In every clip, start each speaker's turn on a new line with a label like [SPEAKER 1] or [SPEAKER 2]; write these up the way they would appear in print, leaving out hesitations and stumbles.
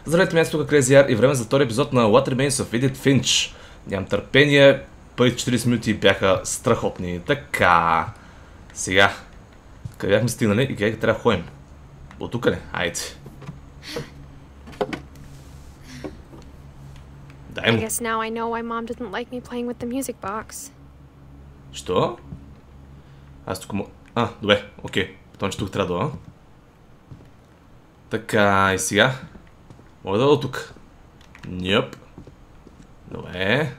[SPEAKER 1] Здравейте, мен тук CrazyR и време за втори епизод на What Remains of Edith Finch. Нямам търпение, първите 40 минути бяха страхотни. Така, сега, къде бяхме стигнали и къде трябва да ходим? От тук ли? Айде. Дай му. Що? Аз тук му... добре, окей. Потом, че тук трябва да... Така, и сега. Мога да от тук. Нюп. Добре.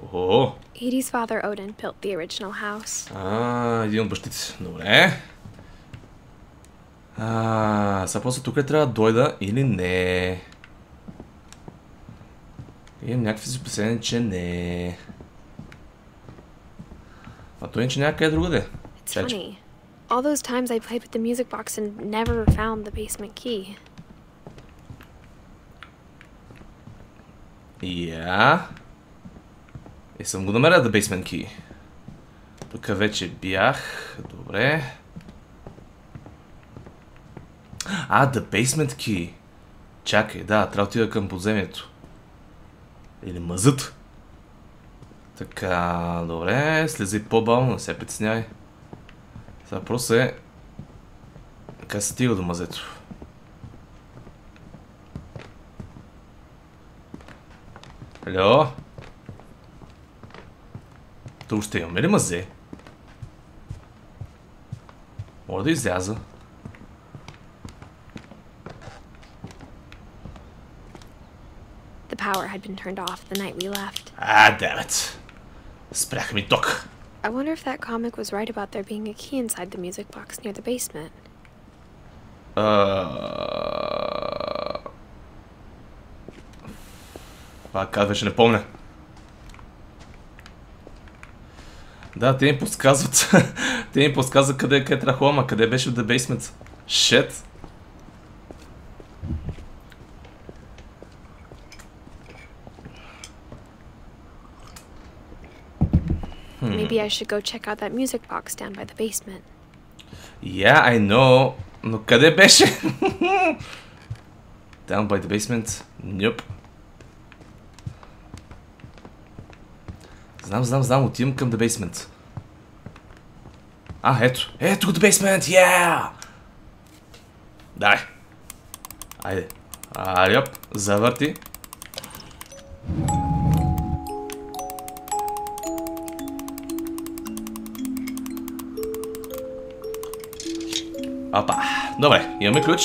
[SPEAKER 1] Охо.
[SPEAKER 2] Edith's father Odin built the original house.
[SPEAKER 1] Един от бащите. Добре. Сега просто тук ли трябва да дойда или не? Имам някакви записания, че не. А той че някъде другаде.
[SPEAKER 2] It's funny. All those times I played with the music box and never found the basement key.
[SPEAKER 1] Я. И съм го намерил the basement key. Тук вече бях. Добре. The basement key. Чакай, да, трябва да отида към подземието. Или мазът. Така, добре, слези по-бавно, не се притеснявай. Сега просто е... Как се стига до мазето? Алло? Тук ще имаме ли мазе? Мога да изляза.
[SPEAKER 2] The power had been turned off the night we left.
[SPEAKER 1] Damn it. Спряха ми ток.
[SPEAKER 2] I wonder if that comic was right about there being a key inside the music box near the basement.
[SPEAKER 1] Пак вече не помня. Да, те ми подсказват. Те ми подсказват къде трябва да ходим, къде беше в the basement. Shit.
[SPEAKER 2] Maybe I should go check out that music box down by the basement.
[SPEAKER 1] Yeah, I know. Но къде беше? Down by the basement? Nope. Знам. Отивам към the basement. Ето. Ето го the basement, yeah! Дай. Айде. Алиоп, завърти. Опа. Добре, имаме ключ.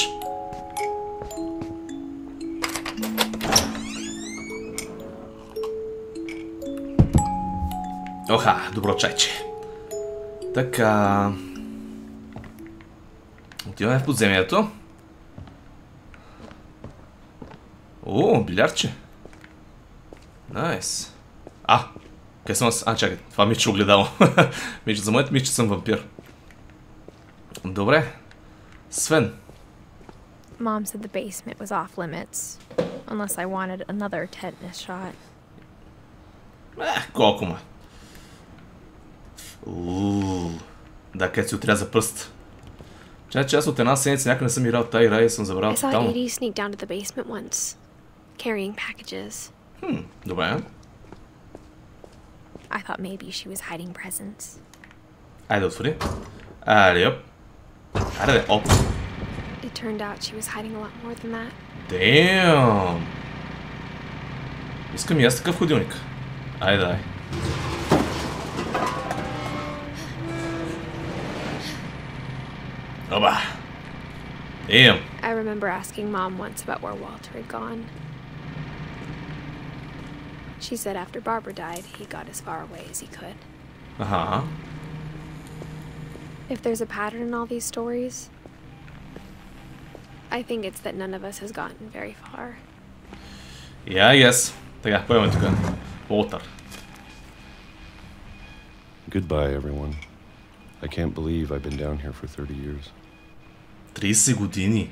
[SPEAKER 1] Оха, добро чайче. Така. Отиваме в подземието. Билярдче. Найс. Къде съм аз? Чакай, това ми че огледало. За момент ми че съм вампир. Добре. Свен.
[SPEAKER 2] Mom said the basement was off limits, unless I wanted another tetanus shot.
[SPEAKER 1] Колко ма. Да, къде си отряза пръст. Че аз от една седмица някъде не съм играл тази игра и съм забравил тотално.
[SPEAKER 2] I saw Edie sneak down to the basement once, carrying packages.
[SPEAKER 1] Добре.
[SPEAKER 2] I thought maybe she was hiding presents.
[SPEAKER 1] Айде отвори. Алиоп. Айде, оп.
[SPEAKER 2] It turned out she was hiding a lot more than that.
[SPEAKER 1] Damn. Искам и аз такъв ходилник. Айде, дай. Оба. Damn.
[SPEAKER 2] I remember asking Mom once about where Walter had gone. She said after Barbara died, he got as far away as he could. If there's a pattern in all these stories, I think it's that none of us has gotten very far.
[SPEAKER 1] Yeah, I guess. Така, поемаме тук. Walter.
[SPEAKER 3] Goodbye, everyone. I can't believe I've been down here for 30 years.
[SPEAKER 1] 30 години.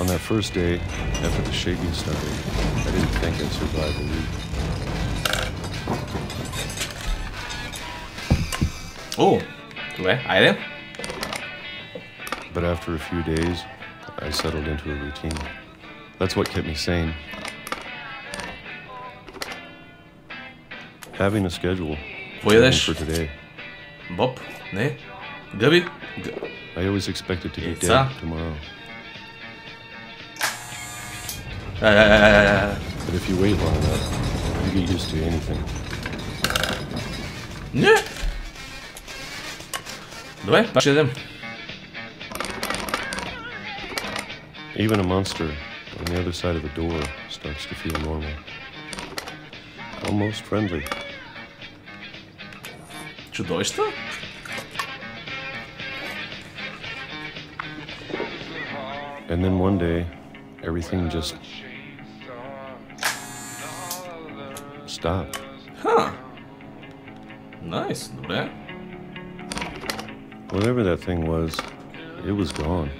[SPEAKER 3] On that first day, after the shaking started, I didn't think I'd survive a week.
[SPEAKER 1] Добре, айде.
[SPEAKER 3] But after a few days, I settled into a routine. That's what kept me sane. Having a schedule.
[SPEAKER 1] Поедеш?
[SPEAKER 3] For today.
[SPEAKER 1] Боб? Не? Гъби?
[SPEAKER 3] I always expected to be
[SPEAKER 1] Яйца?
[SPEAKER 3] dead tomorrow. But if you wait long enough, you get used to anything.
[SPEAKER 1] Не! Добре, пак ще ядем.
[SPEAKER 3] Even a monster on the other side of the door starts to feel normal. Almost friendly.
[SPEAKER 1] Чудовища?
[SPEAKER 3] And then one day, everything just stopped.
[SPEAKER 1] Ха! Найс, добре.
[SPEAKER 3] Whatever that thing was, it was gone.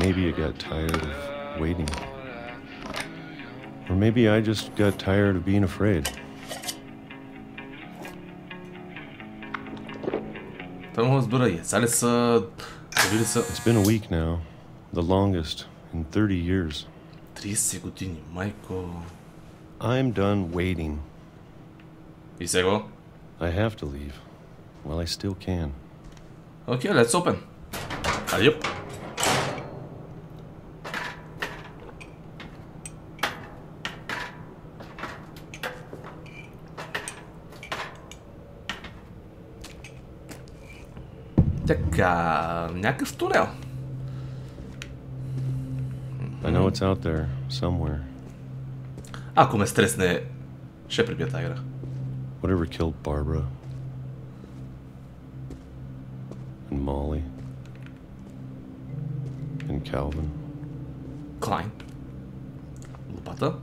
[SPEAKER 3] Maybe it got tired of waiting. Or maybe I just got tired of being afraid.
[SPEAKER 1] Това му разбира, яйца ли са, добили са...
[SPEAKER 3] It's been a week now, the longest in 30 years.
[SPEAKER 1] 30 години, майко.
[SPEAKER 3] I'm done waiting.
[SPEAKER 1] И сега?
[SPEAKER 3] I have to leave, while I still can.
[SPEAKER 1] Okay, let's open. Yep. Така, някакъв тунел.
[SPEAKER 3] I know it's out there, somewhere.
[SPEAKER 1] Ако ме стресне, ще прибия тази игра.
[SPEAKER 3] Whatever killed Barbara. And Molly. And Calvin.
[SPEAKER 1] Клайн. Лопата.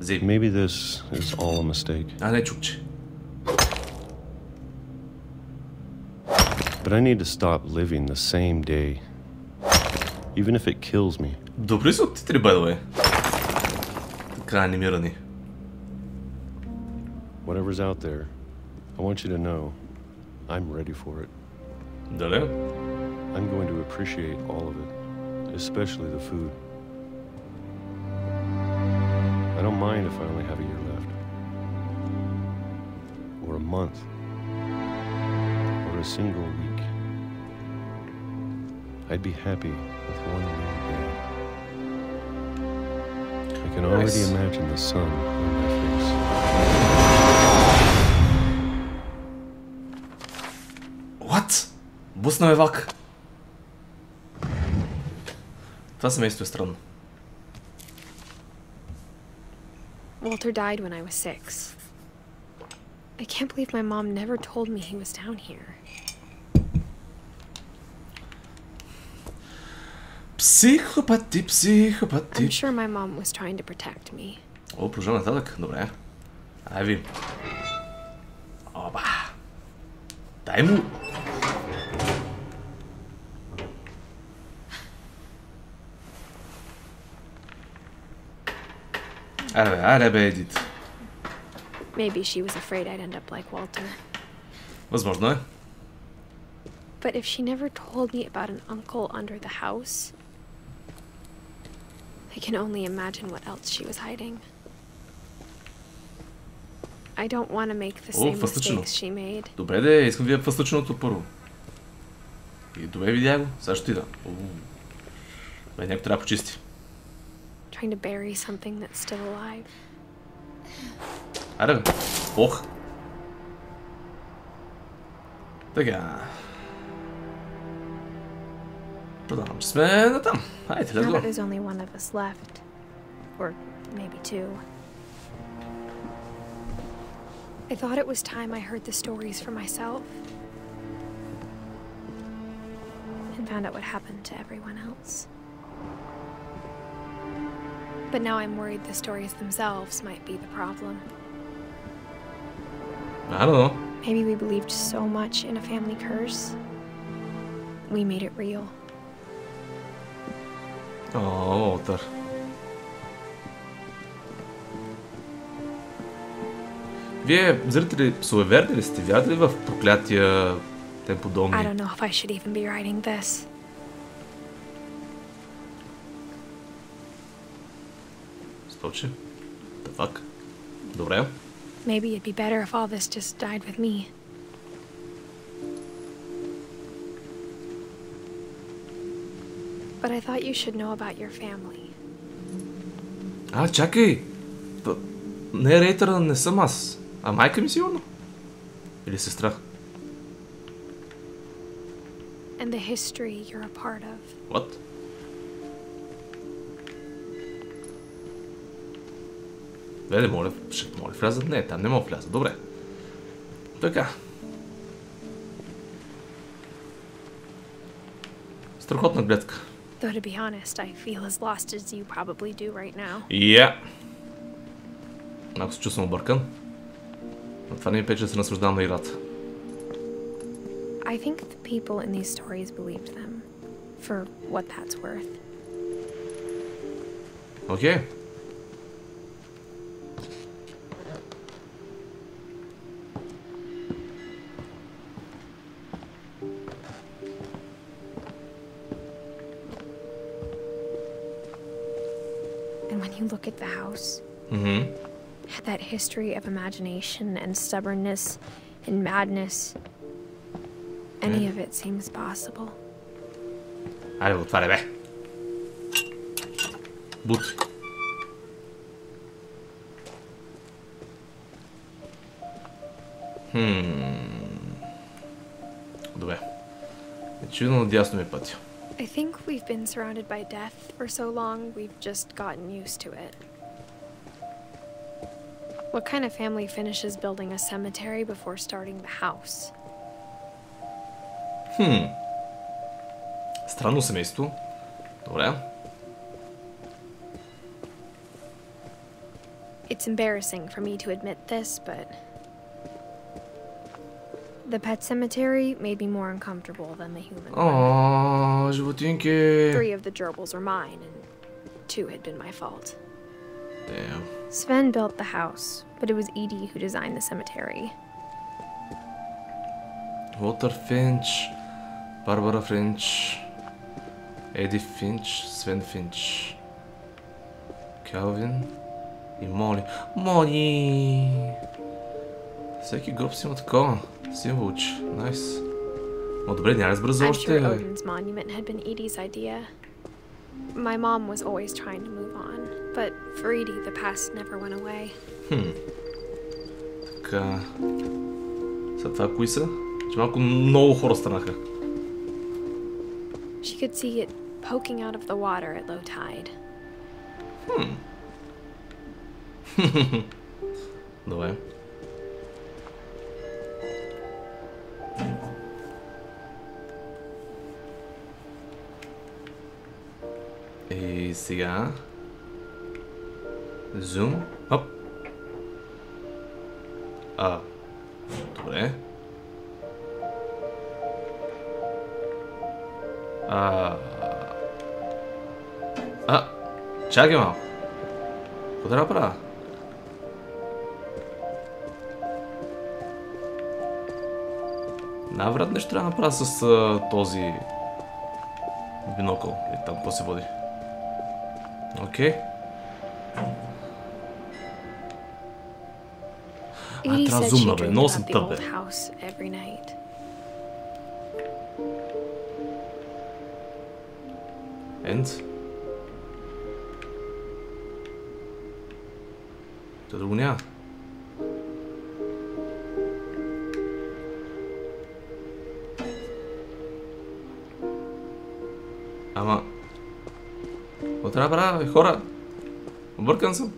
[SPEAKER 1] Зим.
[SPEAKER 3] Maybe this is all a mistake.
[SPEAKER 1] А, не чукче.
[SPEAKER 3] But I need to stop living the same day. Even if it kills me.
[SPEAKER 1] Добри са титри, by the way. Така анимирани.
[SPEAKER 3] Whatever's out there, I want you to know I'm ready for it.
[SPEAKER 1] Дали?
[SPEAKER 3] I'm going to appreciate all of it, especially the food. I don't mind if I only have a year left. Or a month. Or a single week. I'd be happy with one more day. I can already imagine the sun on my face.
[SPEAKER 1] What? Бусна ме вак. Това семейство е странно.
[SPEAKER 2] Walter died when I was 6. I can't believe my mom never told me he was down here.
[SPEAKER 1] Психопати, психопати.
[SPEAKER 2] I'm sure my mom was trying to protect me.
[SPEAKER 1] О, продължаваме нататък. Добре. Ай ви. Оба. Дай му. Аре бе, Едит.
[SPEAKER 2] Maybe she was afraid I'd end up like Walter.
[SPEAKER 1] Възможно е.
[SPEAKER 2] But if she never told me about an uncle under the house, I can only imagine what else she was hiding. I don't want to make the same mistakes she made.
[SPEAKER 1] Добре де, искам да видя фъстъчното първо. И добре видя го, сега ще ида. Бе, някой трябва да почисти.
[SPEAKER 2] Trying to bury something that's still alive.
[SPEAKER 1] Аре бе, ох. Така. Продължавам, че сме натам. Хайде, let's
[SPEAKER 2] Now that
[SPEAKER 1] go.
[SPEAKER 2] there's only one of us left. Or maybe two. I thought it was time I heard the stories for myself. And found out what happened to everyone else. But now I'm worried the stories themselves might be the problem.
[SPEAKER 1] I don't know.
[SPEAKER 2] Maybe we believed so much in a family curse. We made it real.
[SPEAKER 1] О, Уолтер. Вие, зрители, суеверни ли сте? Вярвате ли в проклятия, тем подобни?
[SPEAKER 2] I don't know if I should even be writing this.
[SPEAKER 1] Очи. The fuck? Добре.
[SPEAKER 2] Maybe it'd be better if all this just died with me. But I thought you should know about your family.
[SPEAKER 1] А, чакай! Не рейтера, не съм аз. А майка ми сигурно? Или сестра?
[SPEAKER 2] And the history you're a part of.
[SPEAKER 1] What? Веле, моля, ще моля влязат? Не, там не мога влязат. Добре. Така. Страхотна гледка.
[SPEAKER 2] Though to be honest, I feel as lost as you probably do right now.
[SPEAKER 1] Yeah. Ако се чувствам объркан. Но това не ми пече да се наслаждавам на играта.
[SPEAKER 2] I think the people in these stories believed them. For what that's worth.
[SPEAKER 1] Окей.
[SPEAKER 2] And when you look at the house, that history of imagination and stubbornness and madness, any of it seems possible.
[SPEAKER 1] Айде, отваря, бе. Бути. Добре. Очевидно надясно ми пътя.
[SPEAKER 2] I think we've been surrounded by death for so long, we've just gotten used to it. What kind of family finishes building a cemetery before starting the house?
[SPEAKER 1] Странно семейство. Добре.
[SPEAKER 2] It's embarrassing for me to admit this, but the pet cemetery made me more uncomfortable than the human one.
[SPEAKER 1] О, животинки.
[SPEAKER 2] 3 of the gerbils were mine, and 2 had been my fault.
[SPEAKER 1] Damn.
[SPEAKER 2] Sven built the house, but it was Edith who designed the cemetery.
[SPEAKER 1] Walter Finch, Barbara Finch, Edith Finch, Sven Finch, Calvin и Моли. Моли! Всеки гроб си има такова. Символче. Найс. О, добре, няма разбра за
[SPEAKER 2] I'm
[SPEAKER 1] още.
[SPEAKER 2] sure Odin's monument had been Edith's idea. My mom was always trying to move on, but for Edith, the past never went away.
[SPEAKER 1] Така. Са това кои са? Че малко много хора станаха.
[SPEAKER 2] She could see it poking out of the water at low tide.
[SPEAKER 1] Добре. И сега... Зум. Оп. Добре. Чакай малко. Какво трябва да правя? Най-вероятно нещо трябва да направя с този бинокъл. И там какво се води. Окей.
[SPEAKER 2] Edith
[SPEAKER 1] трябва
[SPEAKER 2] said
[SPEAKER 1] зумна,
[SPEAKER 2] she
[SPEAKER 1] бе.
[SPEAKER 2] dreamed
[SPEAKER 1] Много съм
[SPEAKER 2] about the
[SPEAKER 1] тъп,
[SPEAKER 2] old
[SPEAKER 1] бе.
[SPEAKER 2] house every night.
[SPEAKER 1] Енд. Та друго няма. Ама... Какво трябва да правя, бе, хора? Объркан съм.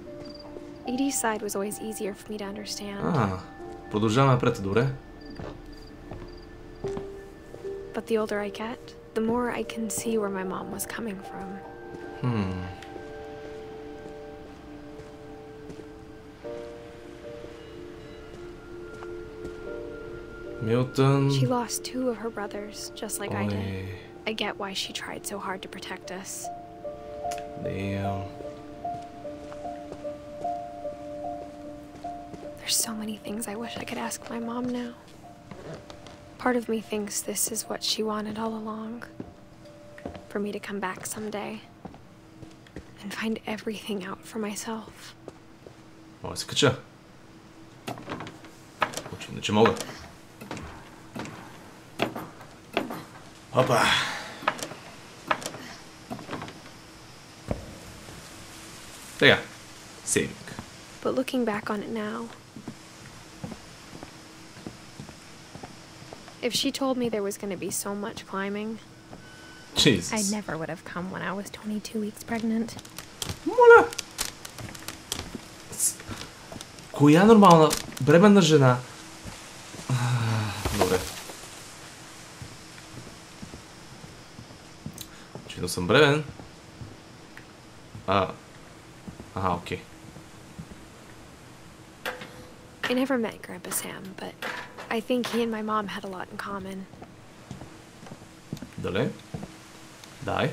[SPEAKER 2] Edith's side was always easier for me to understand.
[SPEAKER 1] Продължаваме напред, добре?
[SPEAKER 2] But the older I get, the more I can see where my mom was coming from.
[SPEAKER 1] Милтън...
[SPEAKER 2] She lost 2 of her brothers, just like I did. I get why she tried so hard to protect us.
[SPEAKER 1] Damn.
[SPEAKER 2] There's so many things I wish I could ask my mom now. Part of me thinks this is what she wanted all along. For me to come back someday. And and find everything out for myself.
[SPEAKER 1] Мога да се кача. Очевидно, че мога. Опа! Сега. Сейвинг.
[SPEAKER 2] But looking back on it now, if she told me there was going to be so much climbing,
[SPEAKER 1] Jesus.
[SPEAKER 2] I never would have come when I was 22 weeks pregnant.
[SPEAKER 1] Моля! Коя нормална бременна жена? Добре. Очевидно съм бремен. Окей.
[SPEAKER 2] I never met Grandpa Sam, but I think he and my mom had a lot in common.
[SPEAKER 1] Дали? Дай.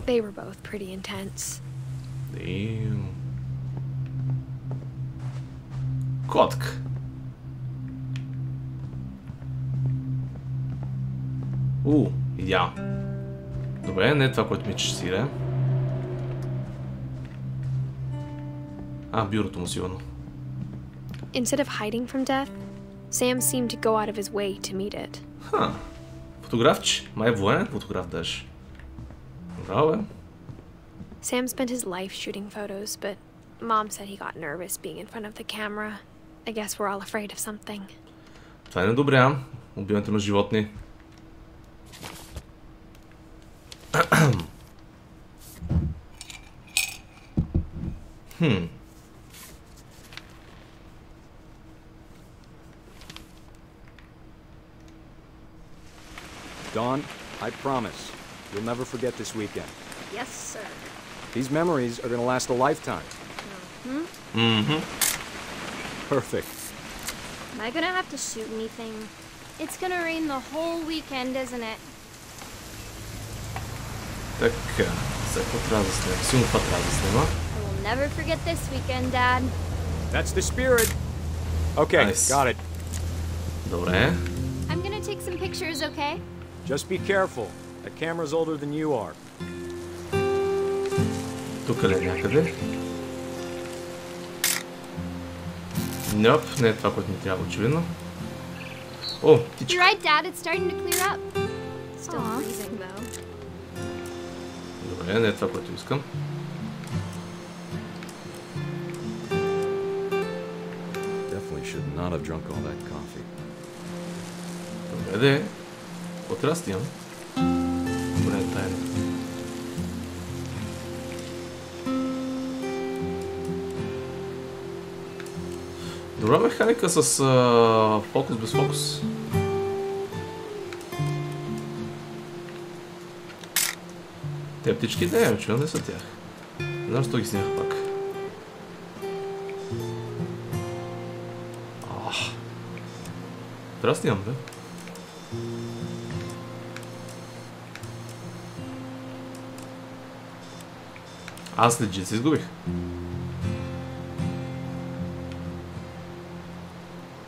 [SPEAKER 2] They were both pretty intense.
[SPEAKER 1] Damn. Котка. Идеално. Добре, не е това, което ми честира. Бюрото му сигурно.
[SPEAKER 2] Instead of hiding from death, Sam seemed to go out of his way to meet it.
[SPEAKER 1] Фотографче. Май е военен фотограф даже. Браво, бе.
[SPEAKER 2] Sam spent his life shooting photos, but Mom said he got nervous being in front of the camera. I guess we're all afraid of something.
[SPEAKER 1] Това не одобрявам. Убиването на животни.
[SPEAKER 4] Dawn, I promise, you'll never forget this weekend.
[SPEAKER 2] Yes, sir.
[SPEAKER 4] These memories are going to last a lifetime. Perfect.
[SPEAKER 5] Am I gonna have to shoot anything? It's gonna rain the whole weekend, isn't it?
[SPEAKER 1] Така, сега какво трябва да снима? Силно това трябва да снима.
[SPEAKER 5] I will never forget this weekend, Dad.
[SPEAKER 4] That's the spirit. Okay,
[SPEAKER 1] Nice.
[SPEAKER 4] got it.
[SPEAKER 1] Добре.
[SPEAKER 5] I'm gonna take some pictures, okay?
[SPEAKER 4] Just be careful. That camera's older than you are.
[SPEAKER 1] Тук ли е някъде? Ньоп, не е това, което ми трябва, очевидно.
[SPEAKER 5] You're
[SPEAKER 1] птичка.
[SPEAKER 5] right, Dad. It's starting to clear up. Still freezing, though.
[SPEAKER 1] Добре, не е това, което искам.
[SPEAKER 4] Definitely should not have drunk all that coffee.
[SPEAKER 1] Добре, де. Какво трябва да стигам? Поне е тайна. Добра механика с фокус без фокус. Те птички не, очевидно не са тях. Не знам, защо ги снимах пак. Трябва да снимам, бе. Аз легит се изгубих.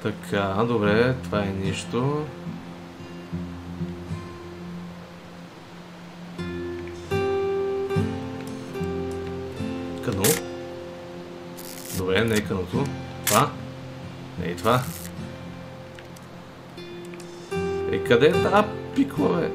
[SPEAKER 1] Така, добре, това е нищо. Кано. Добре, не е каното. Това. Не е това. Къде е тази пиква, бе?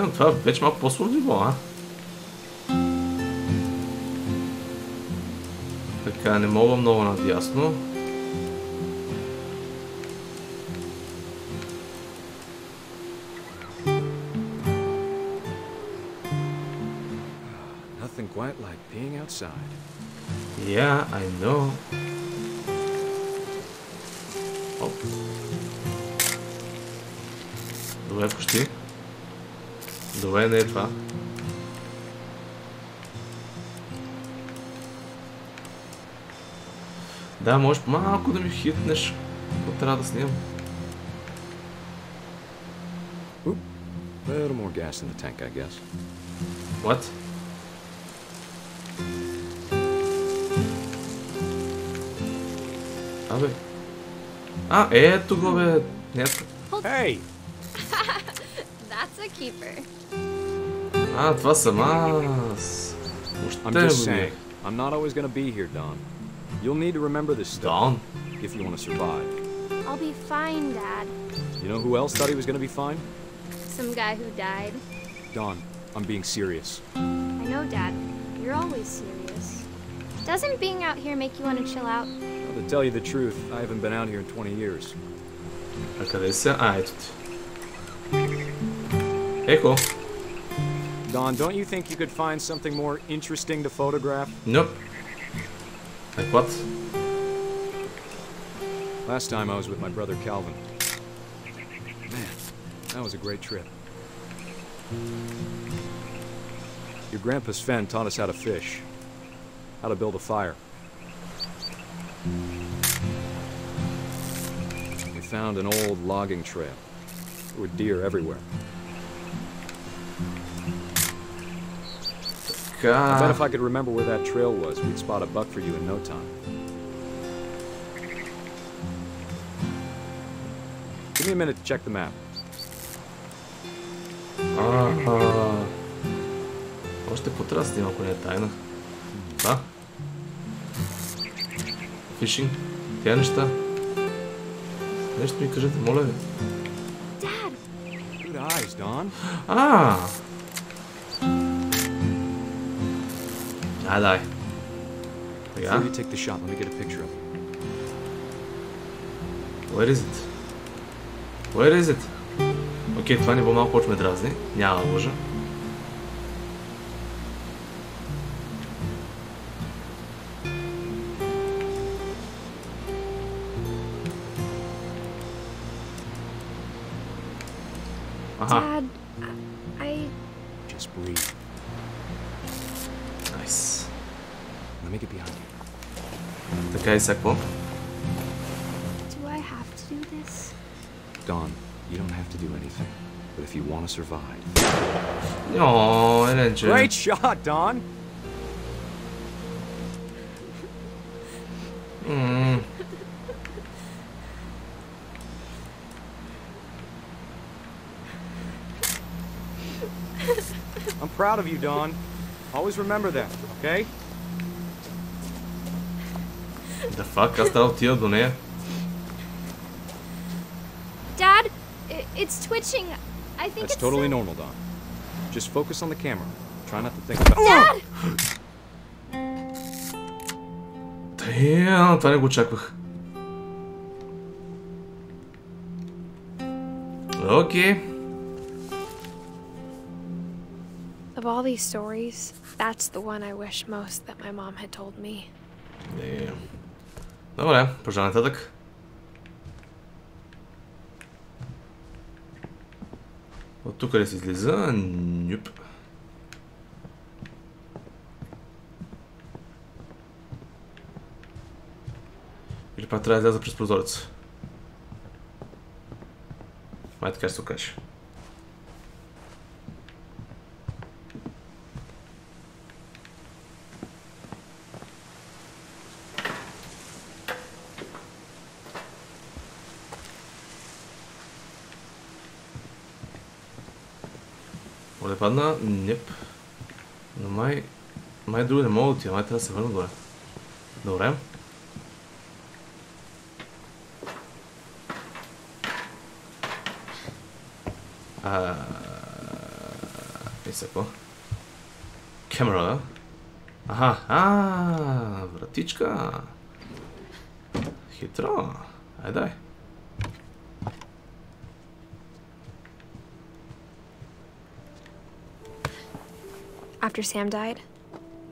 [SPEAKER 1] Но това вече малко по-сложно, а? Така, не мога много надясно.
[SPEAKER 4] Nothing quite like being outside.
[SPEAKER 1] Yeah, I know. Оп. Добре, почти. Добре, не е това. Да, можеш малко да ми хитнеш. Какво трябва да снимам?
[SPEAKER 4] Oop. A little more gas in the tank, I guess.
[SPEAKER 1] What? Абе. А, ето го, бе.
[SPEAKER 4] Hey!
[SPEAKER 5] That's a keeper.
[SPEAKER 1] А, това съм аз.
[SPEAKER 4] I'm just saying, I'm not always gonna be here, Don. You'll need to remember this stuff
[SPEAKER 1] Don?
[SPEAKER 4] if you want to survive.
[SPEAKER 5] I'll be fine, Dad.
[SPEAKER 4] You know who else thought he was gonna be fine?
[SPEAKER 5] Some guy who died.
[SPEAKER 4] Don, I'm being serious.
[SPEAKER 5] I know, Dad. You're always serious. Doesn't being out here make you want to chill out?
[SPEAKER 4] Well, to tell you the truth, I haven't been out here in 20 years.
[SPEAKER 1] А къде са? А, ето ти. Еко.
[SPEAKER 4] Don, don't you think you could find something more interesting to photograph?
[SPEAKER 1] Nope. Like what?
[SPEAKER 4] Last time I was with my brother Calvin. Man, that was a great trip. Your grandpa Sven taught us how to fish, how to build a fire. We found an old logging trail. There were deer everywhere. I bet if I could remember where that trail was, we'd spot a buck for you in no time. Give me a minute to check the map.
[SPEAKER 1] Още по-трябва да снимам, ако не е тайна. Да. Фишинг. Тя неща. Нещо ми кажете, моля ви.
[SPEAKER 5] Dad!
[SPEAKER 4] Good eyes, Don.
[SPEAKER 1] Дай.
[SPEAKER 4] Before you take the shot, let me get a picture of it.
[SPEAKER 1] Where is it? Where is it? Окей, това ниво малко почва ме дразни. Няма да лъжа.
[SPEAKER 2] Dad, I...
[SPEAKER 4] Just breathe.
[SPEAKER 1] Nice.
[SPEAKER 4] Let me get behind you.
[SPEAKER 1] Така и всяко.
[SPEAKER 5] Do I have to do this?
[SPEAKER 4] Don, you don't have to do anything. But if you want to survive...
[SPEAKER 1] О, Еленче.
[SPEAKER 4] Great shot, Don! I'm proud of you, Don. Always remember that, okay?
[SPEAKER 1] The fuck, аз трябва да отида до нея.
[SPEAKER 5] Dad, it's twitching. I think
[SPEAKER 4] That's
[SPEAKER 5] it's
[SPEAKER 4] totally normal, Don. Just focus on the camera. Try not to think about...
[SPEAKER 5] Dad!
[SPEAKER 1] Damn, това не го очаквах. Окей.
[SPEAKER 2] Of all these stories, that's the one I wish most that my mom had told me.
[SPEAKER 1] Damn. Добре, продължаваме нататък. От тук ли се излиза? Нюп. Или пак трябва да изляза през прозореца. Май така ще се окаже. Оле падна? Неп. Но май друго не мога да отида, май трябва да се върна горе. Добре. И сега. Камера. Аха, вратичка. Хитро. Дай.
[SPEAKER 2] After Sam died,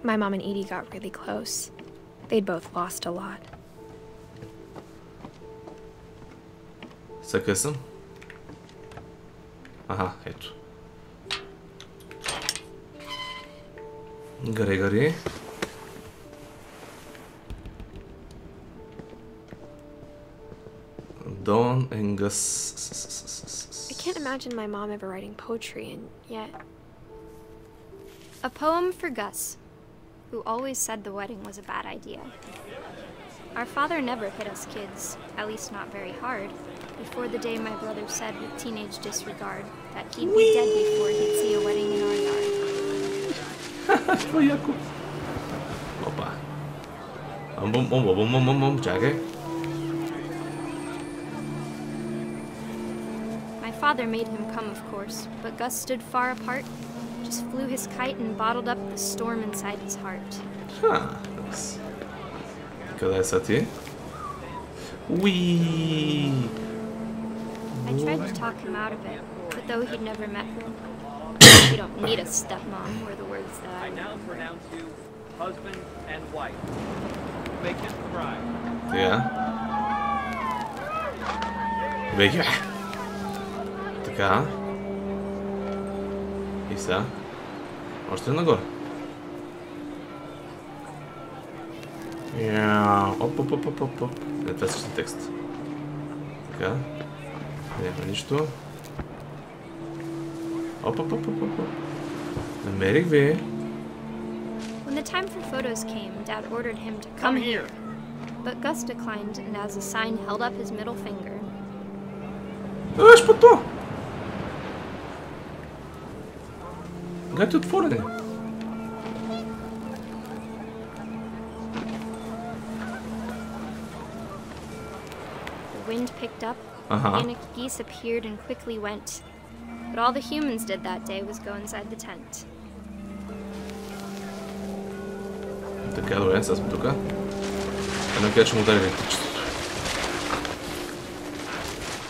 [SPEAKER 2] my mom and Edie got really close. They'd both lost a lot.
[SPEAKER 1] Сега съм? Аха, ето. Гари. Dawn and Gus.
[SPEAKER 2] I can't imagine my mom ever writing poetry, and yet...
[SPEAKER 5] A poem for Gus, who always said the wedding was a bad idea. Our father never hit us kids, at least not very hard, before the day my brother said with teenage disregard that he'd be dead before he'd see a wedding in our yard.
[SPEAKER 1] Опа. Чакай.
[SPEAKER 5] My father made him come, of course, but Gus stood far apart, just flew his kite and bottled up the storm inside his heart.
[SPEAKER 1] Къде са ти? Уи!
[SPEAKER 5] I tried to talk him out of it, but though he'd never met her, you don't need a stepmom were the words that I
[SPEAKER 6] now pronounce you husband and wife. Make him cry.
[SPEAKER 1] Така. Беге. Така. И сега. Още нагоре. Оп. Не, това е същия текст. Така. Няма нищо. Оп. Намерих ви.
[SPEAKER 5] When the time for photos came, Dad ordered him to come here. But Gus declined and as a sign held up his middle finger.
[SPEAKER 1] Що то? Гати отворени.
[SPEAKER 5] The wind picked up, panicked geese appeared and quickly went. But all the humans did that day was go inside the tent.
[SPEAKER 1] Така, добре, сега сме тука. Едно къде ще му удари електричеството.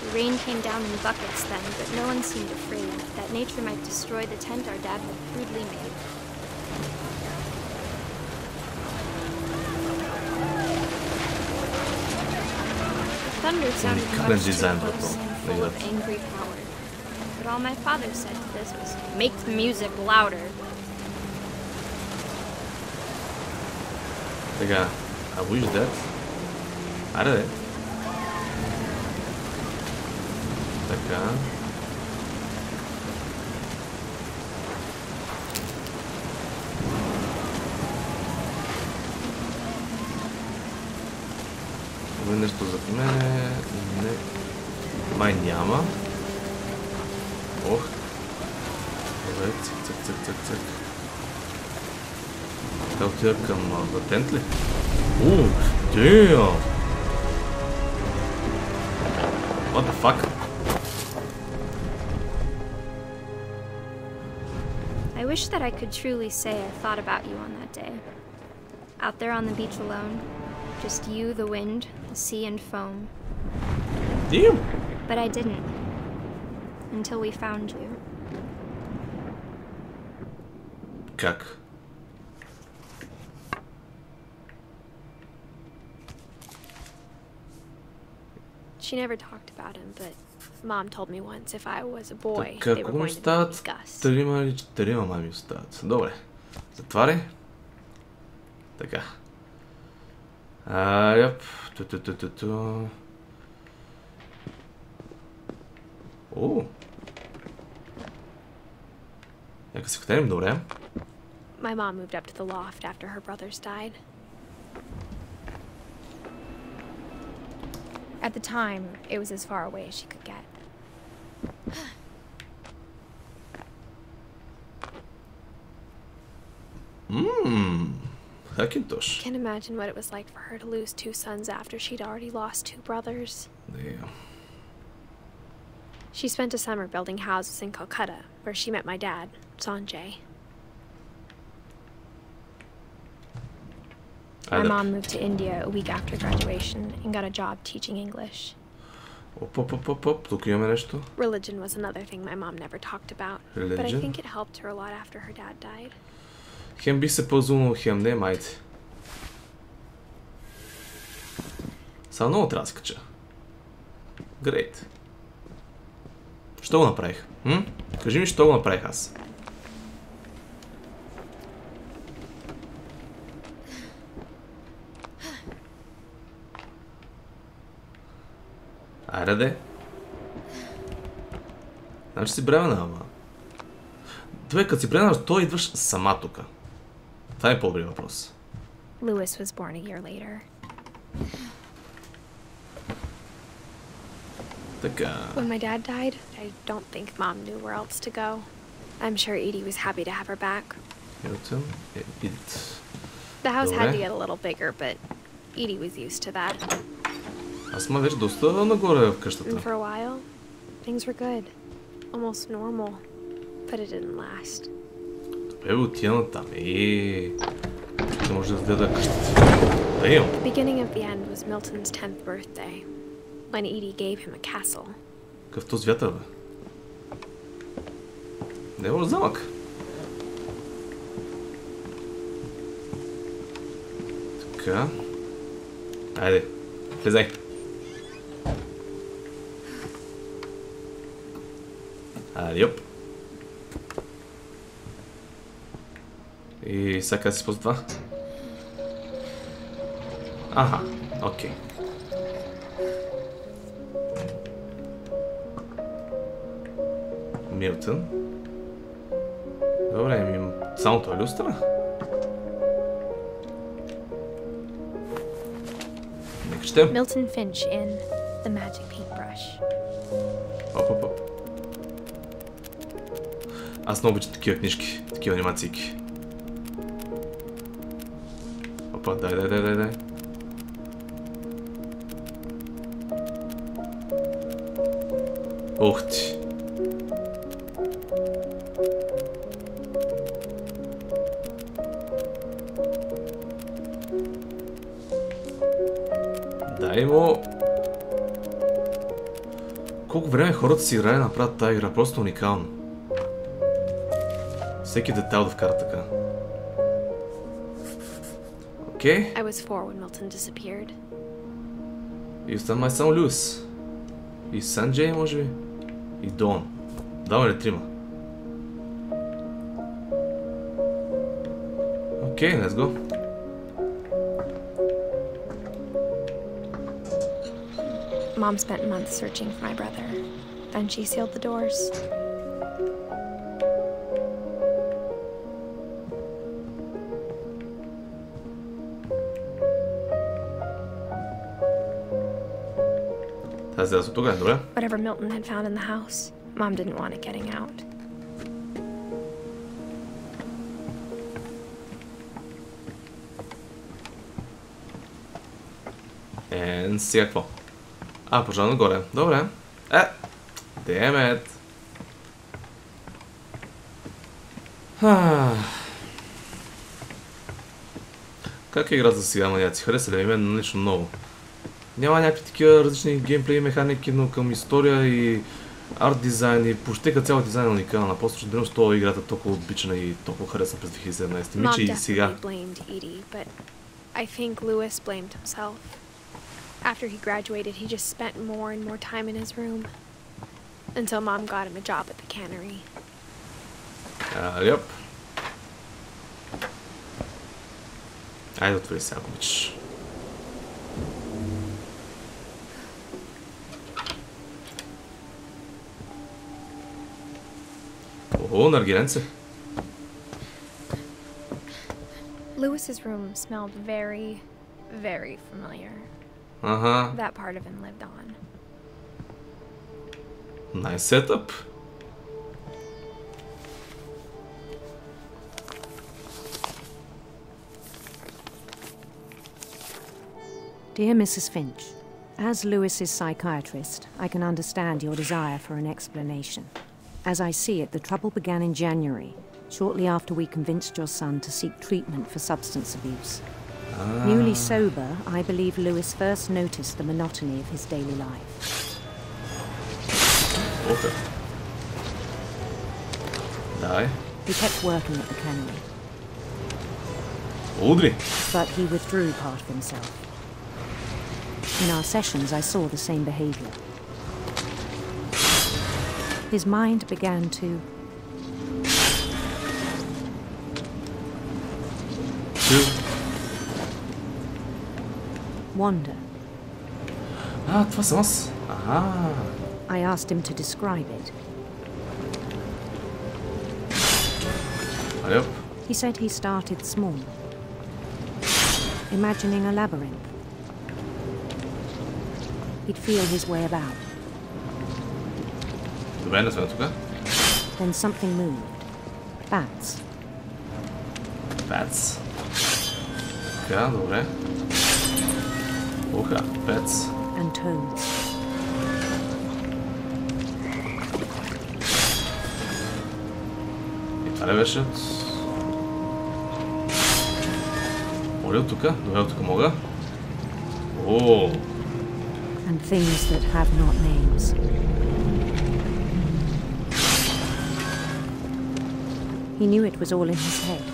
[SPEAKER 5] The rain came down in buckets then, but no one seemed afraid that nature might destroy the tent our dad had crudely made. Thunder sounded much too close and full of angry power. But all my father said to this was, "Make the music louder."
[SPEAKER 1] Така, I wish that. Аре. Така. Има нещо за мене. Не. Май няма. Ох. Добре, цък. Да отида към Тент ли? Damn! What the fuck?
[SPEAKER 5] I wish that I could truly say I thought about you on that day. Out there on the beach alone. Just you, the wind, the sea and foam.
[SPEAKER 1] Damn!
[SPEAKER 5] But I didn't. Until we found you.
[SPEAKER 1] Как?
[SPEAKER 2] She never talked about him, but Mom told me once if I was a boy, they were
[SPEAKER 1] Какво
[SPEAKER 2] going to
[SPEAKER 1] остават?
[SPEAKER 2] name me Gus.
[SPEAKER 1] Трима или четирима мами остават. Добре. Затваряй. Така. Яп. О! Нека се хотеним, добре.
[SPEAKER 2] My mom moved up to the loft after her brothers died. At the time, it was as far away as she could get.
[SPEAKER 1] Hackintosh.
[SPEAKER 2] Can't imagine what it was like for her to lose 2 sons after she'd already lost 2 brothers.
[SPEAKER 1] Damn.
[SPEAKER 2] She spent a summer building houses in Calcutta, where she met my dad, Sanjay. My mom moved to India a week after graduation and got a job teaching English.
[SPEAKER 1] Тук имаме нещо.
[SPEAKER 2] Religion was another thing my mom never talked about.
[SPEAKER 1] Religion?
[SPEAKER 2] But I think it helped her a lot after her dad died.
[SPEAKER 1] Хем би се ползвал, хем не, майде. Само много трябва да се кача. Great. Що го направих? Кажи ми, що го направих аз? Айде де. Значи си бремена, ама. Добре, като си бремена, то идваш сама тука. Това е по-добри въпрос.
[SPEAKER 2] Lewis was born a year later.
[SPEAKER 1] Така.
[SPEAKER 2] When my dad died, I don't think Mom knew where else to go. I'm sure Edie was happy to have her back.
[SPEAKER 1] Милтън и Edith.
[SPEAKER 2] The house had to
[SPEAKER 1] Добре.
[SPEAKER 2] get a little bigger, but Edie was used to that.
[SPEAKER 1] Аз сме вече доста нагоре в
[SPEAKER 2] And
[SPEAKER 1] къщата.
[SPEAKER 2] for a while, things were good. Almost normal. But it didn't last.
[SPEAKER 1] Добре, отида натам. Не може да гледа къщата. Да имам.
[SPEAKER 2] The beginning of the end was Milton's 10th birthday, when Edie gave him a castle.
[SPEAKER 1] Какъв този вятър, бе? Не може замък. Така. Айде, влезай. Айде, йоп. И сега как се използва това? Аха, окей. Милтън. Добре, само това ли остана? Нека четем.
[SPEAKER 2] Milton Finch in The Magic Paintbrush.
[SPEAKER 1] Оп. Аз много обичам такива книжки, такива анимациики. Опа, дай. Ух ти. Дай му. Колко време хората си играли да направят тази игра, просто уникално. Всеки детайл да вкара така. Окей.
[SPEAKER 2] I was 4 when Milton disappeared.
[SPEAKER 1] И остана май само Люис. И Санджей, може би. И Дон. Даваме ли трима? Окей, let's go.
[SPEAKER 2] Mom spent months searching for my brother. Then she sealed the doors.
[SPEAKER 1] Тази да са тук, добре?
[SPEAKER 2] Whatever Milton had found in the house, Mom didn't want it getting out.
[SPEAKER 1] Сега какво? Пожалуй нагоре. Добре. Damn it. Как е играта за сега, маняци? Хареса ли мен лично много? Няма някакви такива различни геймплей механики, но към история и арт дизайн и почти като цяло дизайн е уникална. Просто ще дадем с това играта толкова обичана и толкова харесна през 2017. Мичи и сега.
[SPEAKER 2] I think Lewis blamed himself. After he graduated, he just spent more and more time in his room. Until Mom got him a job at the cannery.
[SPEAKER 1] Yep. Айде отвори сега, ако обичаш. О, наргиленце.
[SPEAKER 2] Lewis's room smelled very, very familiar. That part of him lived on.
[SPEAKER 1] Nice setup.
[SPEAKER 7] Dear Mrs. Finch, as Lewis's psychiatrist, I can understand your desire for an explanation. As I see it, the trouble began in January, shortly after we convinced your son to seek treatment for substance abuse. Newly sober, I believe Lewis first noticed the monotony of his daily life.
[SPEAKER 1] Okay. Die.
[SPEAKER 7] He kept working at the cannery.
[SPEAKER 1] Audrey.
[SPEAKER 7] But he withdrew part of himself. In our sessions, I saw the same behavior. His mind began to wander.
[SPEAKER 1] Това съм аз.
[SPEAKER 7] I asked him to describe it.
[SPEAKER 1] Yep.
[SPEAKER 7] He said he started small, imagining a labyrinth. He'd feel his way about.
[SPEAKER 1] Добре, не сме тук.
[SPEAKER 7] Then something moved. Bats.
[SPEAKER 1] Pets. Така, добре. Уха, pets.
[SPEAKER 7] And toads.
[SPEAKER 1] И това ли беше? Мога ли от тук? Добре, от тук мога. О!
[SPEAKER 7] And things that have not names. He knew it was all in his head.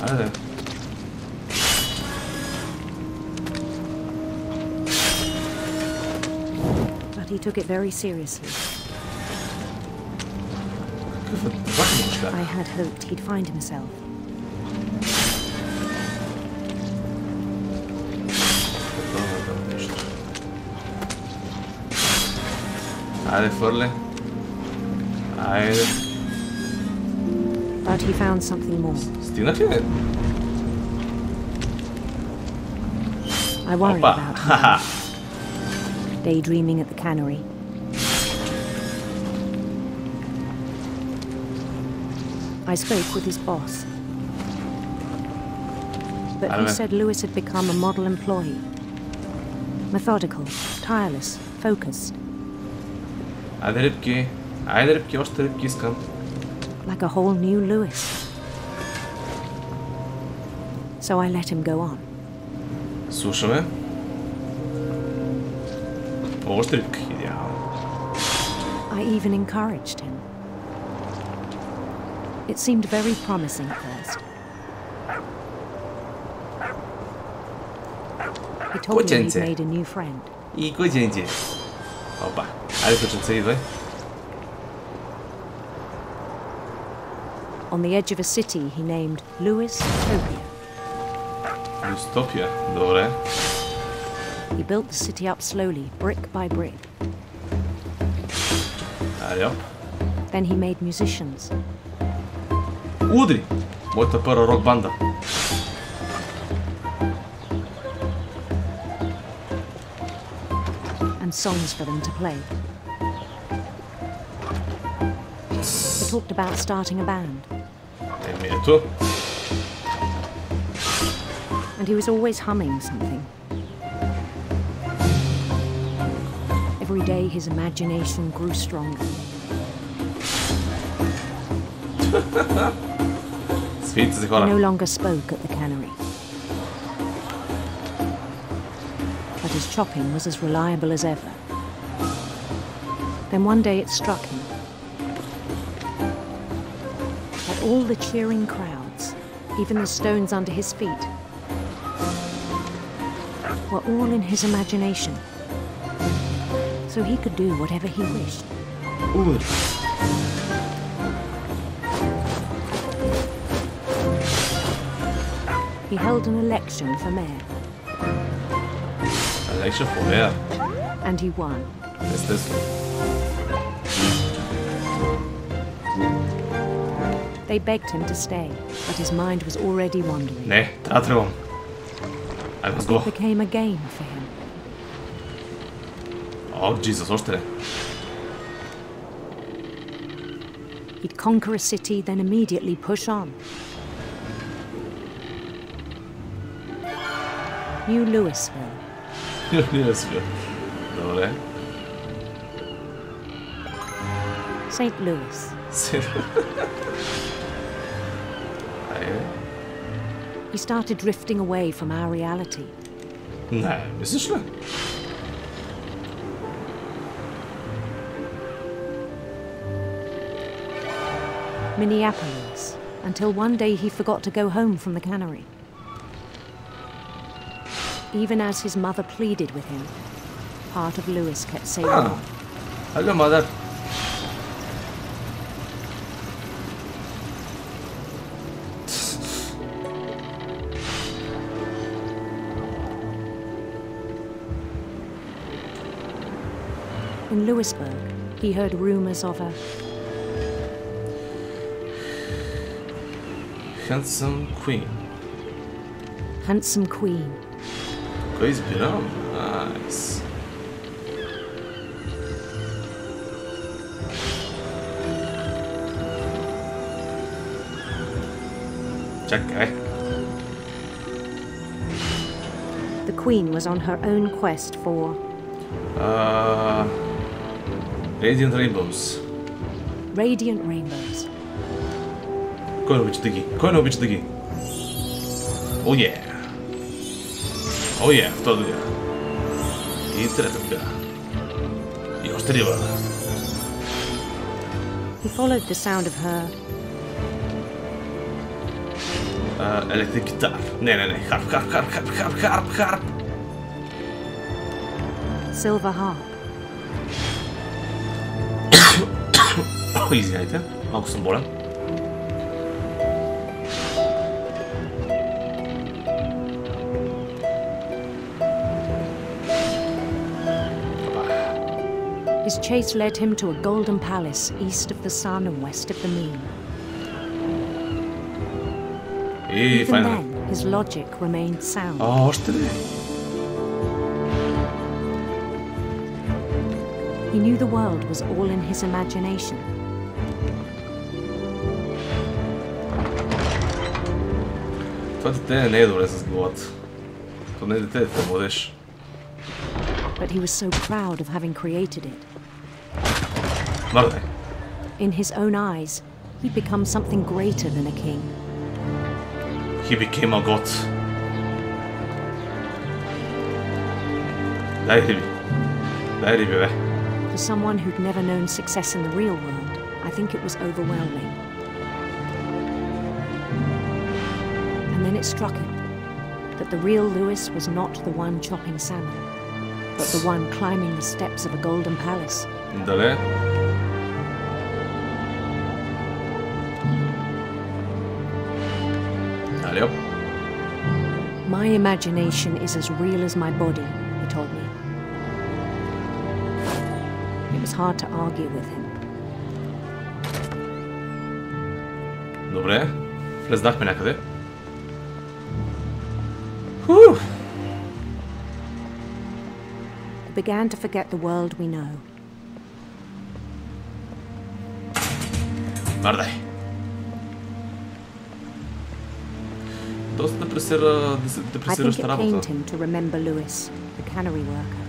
[SPEAKER 1] Айде.
[SPEAKER 7] But he took it very seriously. I had hoped he'd find himself.
[SPEAKER 1] Айде, фърли. Айде.
[SPEAKER 7] But he found something more.
[SPEAKER 1] Стигнах ли?
[SPEAKER 7] I worried
[SPEAKER 1] Опа.
[SPEAKER 7] about him.
[SPEAKER 1] Ха-ха.
[SPEAKER 7] Daydreaming at the cannery. I spoke with his boss. But he said Lewis had become a model employee. Methodical, tireless, focused.
[SPEAKER 1] Айде, рибки. Айде, рибки, още рибки искам.
[SPEAKER 7] Like a whole new Lewis. So I let him go on.
[SPEAKER 1] Слушаме. Още рибки, идеално.
[SPEAKER 7] I even encouraged him. It seemed very promising at first. He told me he'd made a new friend.
[SPEAKER 1] И кученце. Опа. Айде, кученце, идвай.
[SPEAKER 7] On the edge of a city he named Lewis Topia.
[SPEAKER 1] Листопия. Добре.
[SPEAKER 7] He built the city up slowly, brick by brick.
[SPEAKER 1] Айде, оп.
[SPEAKER 7] Then he made musicians.
[SPEAKER 1] Удри! Моята първа рок банда.
[SPEAKER 7] And songs for them to play. He talked about starting a band.
[SPEAKER 1] Еми ето.
[SPEAKER 7] And he was always humming something. Every day his imagination grew stronger.
[SPEAKER 1] Свийте се,
[SPEAKER 7] He
[SPEAKER 1] хора.
[SPEAKER 7] no longer spoke at the cannery. But his chopping was as reliable as ever. Then one day it struck him that all the cheering crowds, even the stones under his feet, were all in his imagination. So he could do whatever he wished.
[SPEAKER 1] Удри.
[SPEAKER 7] He held an election for mayor,
[SPEAKER 1] Election for mayor.
[SPEAKER 7] and he won.
[SPEAKER 1] Естествено.
[SPEAKER 7] They begged him to stay, but his mind was already wandering.
[SPEAKER 1] Не, трябва да тръгвам. Айде, let's
[SPEAKER 7] It
[SPEAKER 1] go.
[SPEAKER 7] became a game for him.
[SPEAKER 1] О, Джизус, още не.
[SPEAKER 7] He'd conquer a city, then immediately push on. New Louisville.
[SPEAKER 1] Добре.
[SPEAKER 7] St. Louis.
[SPEAKER 1] Айде.
[SPEAKER 7] He started drifting away from our reality.
[SPEAKER 1] Не, мислиш ли?
[SPEAKER 7] Minneapolis, until one day he forgot to go home from the cannery. Even as his mother pleaded with him, part of Lewis kept saying,
[SPEAKER 1] Ah. Hello, mother.
[SPEAKER 7] In Louisburg, he heard rumors of a
[SPEAKER 1] Handsome queen.
[SPEAKER 7] handsome queen
[SPEAKER 1] Кой избирам? Найс. Чакай.
[SPEAKER 7] The Queen was on her own quest for...
[SPEAKER 1] Radiant Rainbows.
[SPEAKER 7] Radiant Rainbows.
[SPEAKER 1] Кой не обича да ги? Кой не обича да ги? О, е! О, е! Втора дъга. И трета дъга. И още рива.
[SPEAKER 7] He followed the sound of her...
[SPEAKER 1] Електрик гитар. Не. Харп.
[SPEAKER 7] Silver harp.
[SPEAKER 1] Извиняйте, малко съм болен.
[SPEAKER 7] His chase led him to a golden palace east of the sun and west of the moon. Even then, his logic remained sound.
[SPEAKER 1] Още ли?
[SPEAKER 7] He knew the world was all in his imagination.
[SPEAKER 1] Това дете не е добре с главата. То не е дете, това младеж.
[SPEAKER 7] But he was so proud of having created it.
[SPEAKER 1] Мърдай.
[SPEAKER 7] In his own eyes, he'd become something greater than a king.
[SPEAKER 1] He became a god. Дай риби, бе.
[SPEAKER 7] For someone who'd never known success in the real world, I think it was overwhelming. And then it struck him that the real Lewis was not the one chopping salmon, but the one climbing the steps of a golden palace.
[SPEAKER 1] Дале. Алло.
[SPEAKER 7] My imagination is as real as my body, he told me. It was hard to argue with him.
[SPEAKER 1] Добре, влезнахме някъде.
[SPEAKER 7] We began to forget the world we know.
[SPEAKER 1] Мърдай. Доста депресираща
[SPEAKER 7] I think it
[SPEAKER 1] работа.
[SPEAKER 7] pained him to remember Lewis, the cannery worker.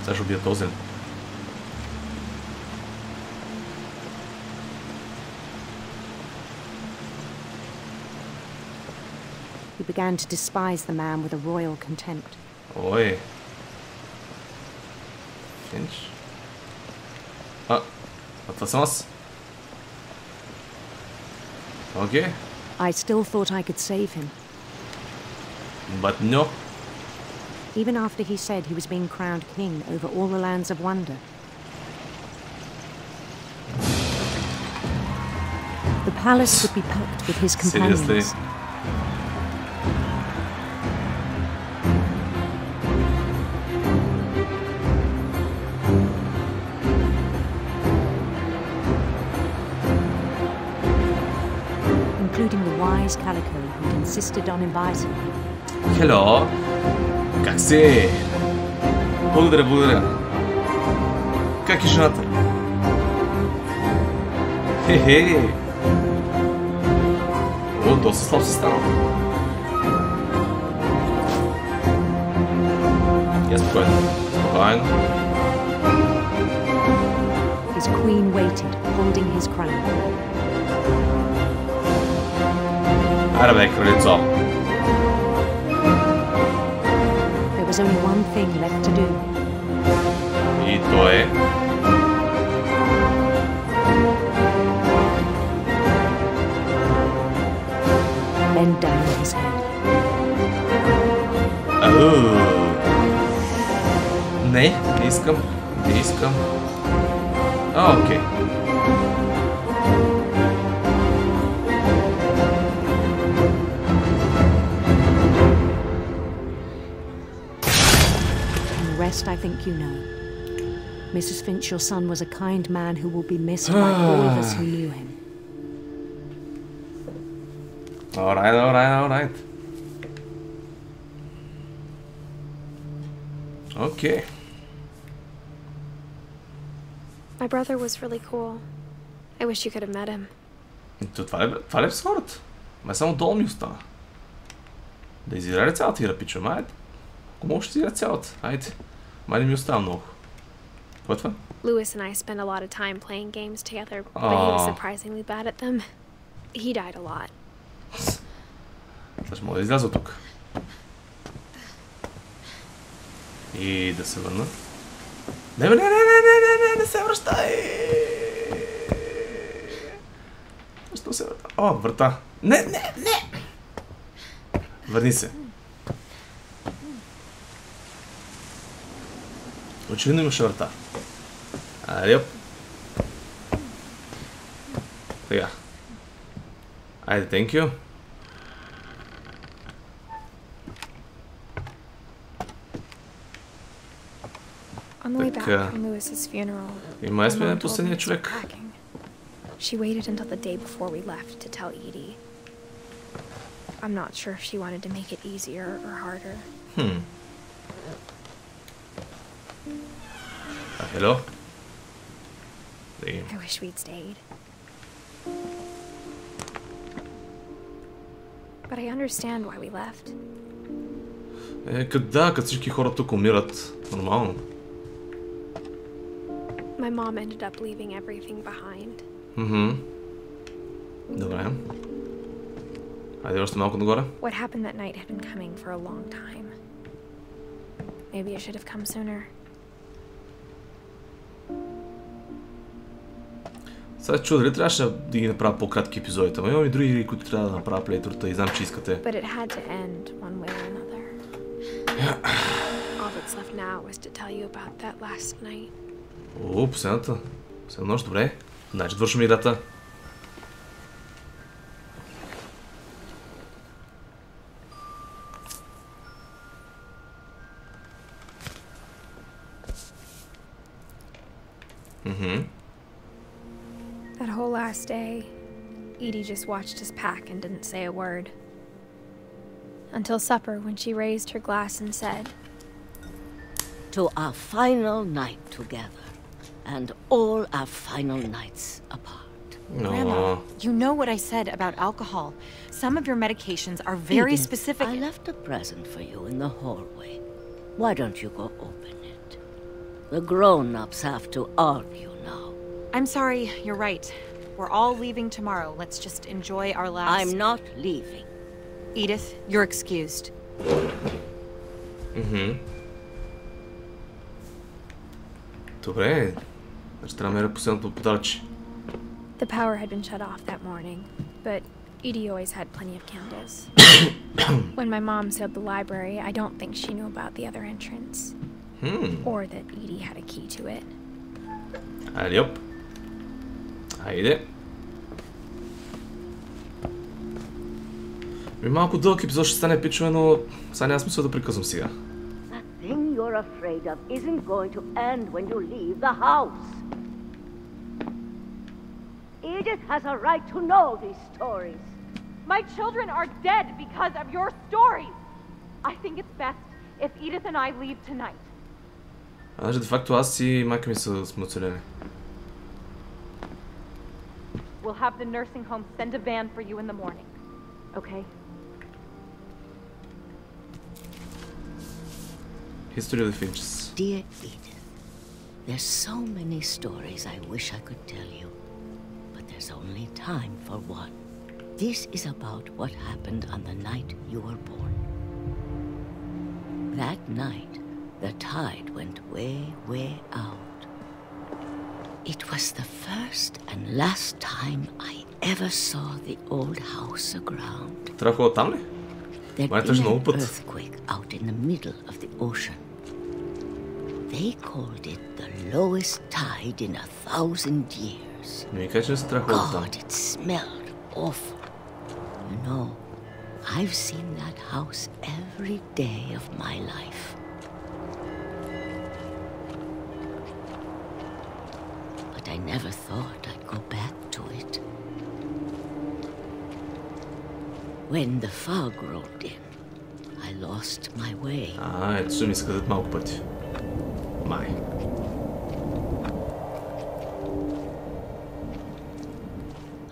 [SPEAKER 1] Сега ще убия този.
[SPEAKER 7] He began to despise the man with a royal contempt.
[SPEAKER 1] Ой. Финч. А това съм аз. Окей.
[SPEAKER 7] I still thought I could save him.
[SPEAKER 1] But no.
[SPEAKER 7] Even after he said he was being crowned king over all the lands of wonder. The palace would be packed with his companions.
[SPEAKER 1] Seriously?
[SPEAKER 7] Including the wise Calico who'd insisted on inviting him.
[SPEAKER 1] Hello. Как си? Благодаря. Как е жената? Хе-хе. О, доста слаб си станал. Я спокойно.
[SPEAKER 7] His queen waited, holding his crown.
[SPEAKER 1] Аре бе, кралицо.
[SPEAKER 7] There was only one thing left to do.
[SPEAKER 1] И то е...
[SPEAKER 7] Bend down his head.
[SPEAKER 1] Не искам. Окей.
[SPEAKER 7] Rest, I think you know. Mrs. Finch, your son was a kind man who will be missed by all of us who knew him.
[SPEAKER 1] Alright. Окей.
[SPEAKER 2] My brother was really cool. I wish you could have met him.
[SPEAKER 1] Това ли е с хората? Май само долу ми остана. Да изиграе цялата игра, пичо, майде. Ако мога ще изиграе цялата. Айде. Май не ми остава много. Какво е това?
[SPEAKER 2] Lewis and I spent a lot of time playing games together, but he was surprisingly bad at them. He died a lot.
[SPEAKER 1] Сега ще мога да изляза от тук. И да се върна. Не се връщай! Защо се върта? О, врата! Не! Върни се. Очевидно имаше врата. Айде. Сега. Айде, thank you.
[SPEAKER 2] On the way back from Lewis's funeral,
[SPEAKER 1] И май сме
[SPEAKER 2] my mom told me
[SPEAKER 1] последният
[SPEAKER 2] to
[SPEAKER 1] човек.
[SPEAKER 2] start packing. She waited until the day before we left to tell Edie. I'm not sure if she wanted to make it easier or harder.
[SPEAKER 1] Hello?
[SPEAKER 2] I wish we'd stayed. But I understand why we left.
[SPEAKER 1] Като всички хора тук умират. Нормално.
[SPEAKER 2] My mom ended up leaving everything behind.
[SPEAKER 1] Добре. Айде още малко нагоре.
[SPEAKER 2] What happened that night had been coming for a long time. Maybe it should have come sooner.
[SPEAKER 1] Сега чудо, дали трябваше да ги направя по-кратки епизодите? Но имам и други игри, които трябва да направя плейтурата и знам, че искате.
[SPEAKER 2] But it had to end one way or another. All that's left now was to tell you about that last night.
[SPEAKER 1] О, последната нощ, добре. Значи, вършим играта.
[SPEAKER 2] That whole last day, Edie just watched us pack and didn't say a word. Until supper, when she raised her glass and said,
[SPEAKER 8] "To our final night together, and all our final nights apart."
[SPEAKER 9] Grandma, you know what I said about alcohol. Some of your medications are very
[SPEAKER 8] Edith,
[SPEAKER 9] specific.
[SPEAKER 8] I left a present for you in the hallway. Why don't you go open it? The grown-ups have to argue now.
[SPEAKER 9] I'm sorry, you're right. We're all leaving tomorrow. Let's just enjoy our last...
[SPEAKER 8] I'm not leaving.
[SPEAKER 9] Edith, you're excused.
[SPEAKER 1] Добре. Значи трябва да меря последното подаръче.
[SPEAKER 2] the power had been shut off that morning, but Edie always had plenty of candles. When my mom sealed the library, I don't think she knew about the other entrance. Or that Edie had a key to it.
[SPEAKER 1] Айде, оп. Айде. Малко дълъг епизод ще стане, пичове, но сега няма смисъл да приказвам сега.
[SPEAKER 8] That thing you're afraid of isn't going to end when you leave the house. Edith has a right to know these stories.
[SPEAKER 10] My children are dead because of your stories. I think it's best if Edith and I leave tonight.
[SPEAKER 1] Значи, де факто аз и майка ми са оцелени.
[SPEAKER 10] We'll have the nursing home send a van for you in the morning. Okay?
[SPEAKER 1] History of the Finches.
[SPEAKER 8] Dear Edith, there's so many stories I wish I could tell you, but there's only time for one. This is about what happened on the night you were born. That night, the tide went way, way out. It was the first and last time I ever saw the old house aground.
[SPEAKER 1] Трябва там ли?
[SPEAKER 8] There'd been an earthquake out in the middle of the ocean. They called it the lowest tide in 1,000 years. God, it smelled awful. You know, I've seen that house every day of my life. But I never thought I'd go back to it. When the fog rolled in, I lost my way.
[SPEAKER 1] Ето ще ми изказат малко пъти. Май.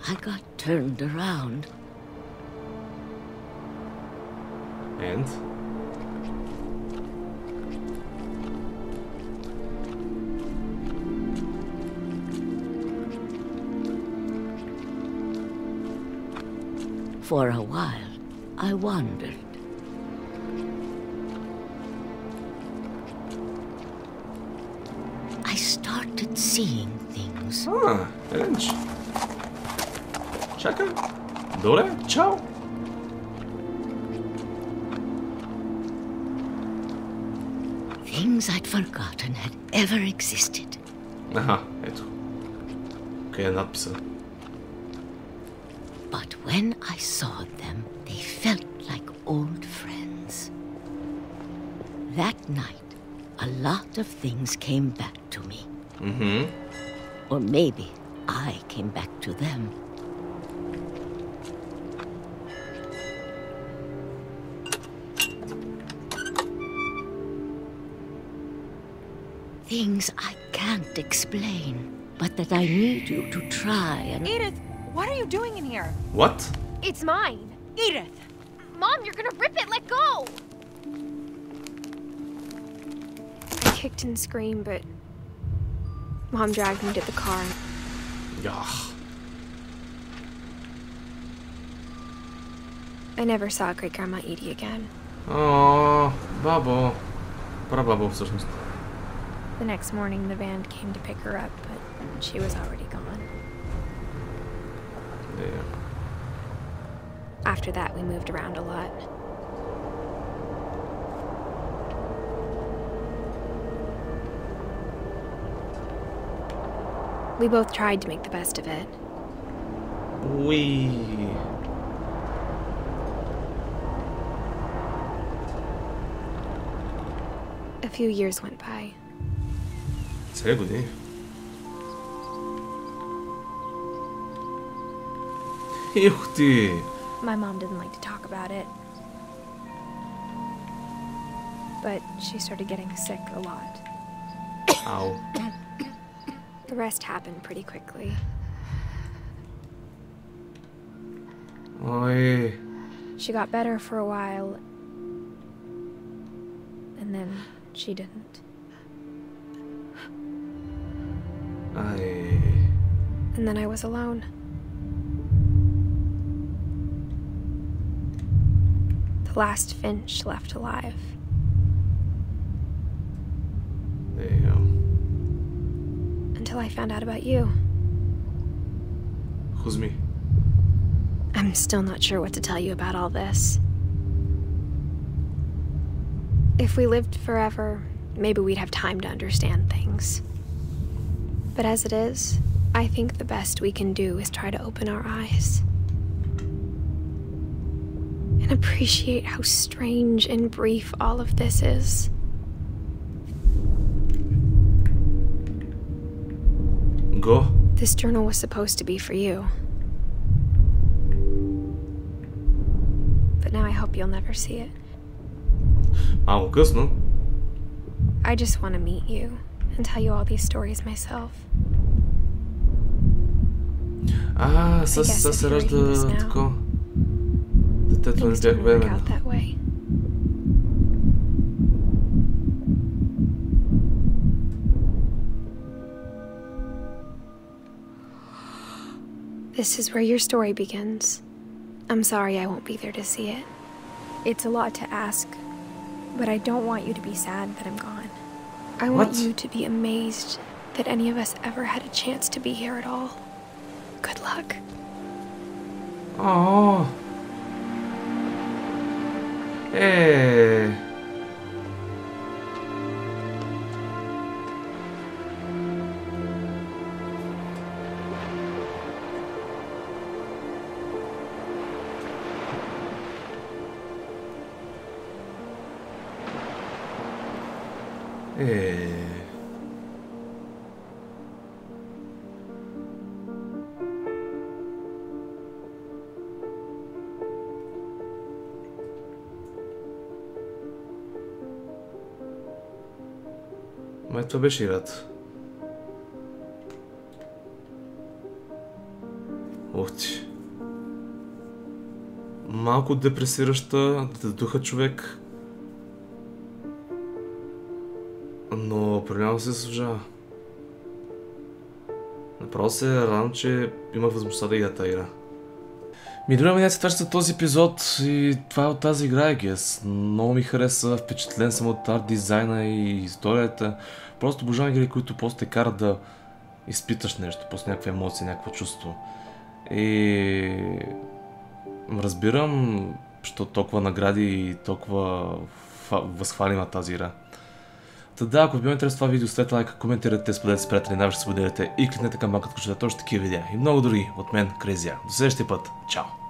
[SPEAKER 8] I got turned around.
[SPEAKER 1] And?
[SPEAKER 8] For a while, I wandered. I started seeing things.
[SPEAKER 1] Ренч. Чакай. Добре, чао.
[SPEAKER 8] Things I'd forgotten had ever existed.
[SPEAKER 1] Аха, ето. Къде е надписа?
[SPEAKER 8] But when I saw them, they felt like old friends. That night, a lot of things came back to me. Or maybe I came back to them. Things I can't explain, but that I need you to try and...
[SPEAKER 9] Edith, what are you doing in here?
[SPEAKER 1] What?
[SPEAKER 2] It's mine.
[SPEAKER 9] Edith!
[SPEAKER 2] Mom, you're gonna rip it! Let go! I kicked and screamed, but Mom dragged me to the car.
[SPEAKER 1] Ях.
[SPEAKER 2] I never saw Great-Grandma Edie again.
[SPEAKER 1] О, бабо. Прабабо всъщност.
[SPEAKER 2] The next morning, the van came to pick her up, but she was already gone.
[SPEAKER 1] Yeah.
[SPEAKER 2] After that, we moved around a lot. We both tried to make the best of it.
[SPEAKER 1] Wee.
[SPEAKER 2] A few years went by.
[SPEAKER 1] 3 години. Ух ти!
[SPEAKER 2] My mom didn't like to talk about it. But she started getting sick a lot.
[SPEAKER 1] Ау.
[SPEAKER 2] The rest happened pretty quickly.
[SPEAKER 1] Ой.
[SPEAKER 2] She got better for a while, and then she didn't.
[SPEAKER 1] Ай.
[SPEAKER 2] And then I was alone. The last Finch left alive.
[SPEAKER 1] There you go.
[SPEAKER 2] Until I found out about you.
[SPEAKER 1] Who's me?
[SPEAKER 2] I'm still not sure what to tell you about all this. If we lived forever, maybe we'd have time to understand things. But as it is, I think the best we can do is try to open our eyes. And appreciate how strange and brief all of this is.
[SPEAKER 1] Go.
[SPEAKER 2] This journal was supposed to be for you. But now I hope you'll never see it.
[SPEAKER 1] Малко късно.
[SPEAKER 2] I just want to meet you and tell you all these stories myself.
[SPEAKER 1] Се ражда тако. Детето не бях бременна.
[SPEAKER 2] This is where your story begins. I'm sorry I won't be there to see it. It's a lot to ask, but I don't want you to be sad that I'm gone. I want you to be amazed that any of us ever had a chance to be here at all. Good luck.
[SPEAKER 1] Oh. Hey. Май това беше играта. Ох ти. Малко депресираща, да те духа човек. Но определено се заслужава. Направо се радвам, че имах възможността да игра тази игра. Друга минация, това ще са този епизод и това е от тази игра, Гес. Много ми хареса, впечатлен съм от арт дизайна и историята. Просто обожавам игри, които просто те карат да изпиташ нещо, просто някаква емоция, някакво чувство. И разбирам, що толкова награди и толкова възхвалима тази игра. Та да, ако ви било интересно това видео, след лайка, коментирайте, споделете с приятели, най-вече споделете и кликнете камбанката, ако ще да точно такива видеа и много други от мен, CrazyR. До следващия път, чао!